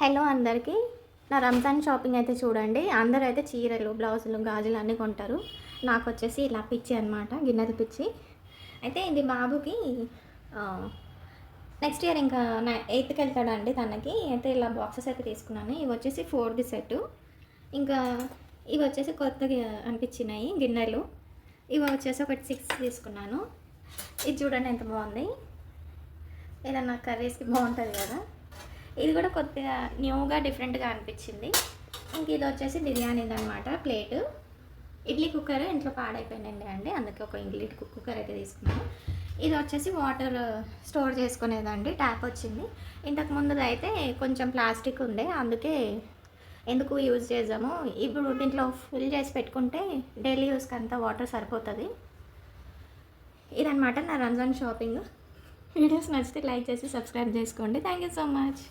Hello అందరికీ. నా Ramzan shopping అయితే చూడండి. అందరూ అయితే చీరలు, బ్లౌజులు, గాజులు అన్నీ కొంటారు. నాకు వచ్చేసి ఇలా పిచ్చి అనమాట, గిన్నెల పిచ్చి. అయితే ఇది బాబుకి నెక్స్ట్ ఇయర్ ఇంకా ఎయిత్కి వెళ్తాడండి తనకి. అయితే ఇలా బాక్సెస్ అయితే తీసుకున్నాను. ఇవి వచ్చేసి 4ది సెట్టు. ఇంకా ఇవి వచ్చేసి కొత్తగా అనిపించినాయి గిన్నెలు. ఇవి వచ్చేసి ఒకటి 6 తీసుకున్నాను. ఇది చూడండి ఎంత బాగుంది. ఏదన్నా కర్రీస్కి బాగుంటుంది కదా. ఇది కూడా కొద్దిగా న్యూగా డిఫరెంట్గా అనిపించింది. ఇంక ఇది వచ్చేసి బిర్యానీది అనమాట ప్లేటు. ఇడ్లీ కుక్కర్ ఇంట్లో పాడైపోయిందండి అండి, అందుకే ఒక ఇడ్లీ కుక్కర్ అయితే తీసుకున్నాను. ఇది వచ్చేసి వాటర్ స్టోర్ చేసుకునేదండి, ట్యాప్ వచ్చింది. ఇంతకు ముందుది అయితే కొంచెం ప్లాస్టిక్ ఉండే, అందుకే ఎందుకు యూజ్ చేద్దాము, ఇప్పుడు దీంట్లో ఫిల్ చేసి పెట్టుకుంటే డైలీ యూస్కి అంతా వాటర్ సరిపోతుంది. ఇదనమాట నా రంజాన్ షాపింగ్. వీడియోస్ నచ్చితే లైక్ చేసి సబ్స్క్రైబ్ చేసుకోండి. Thank you so much.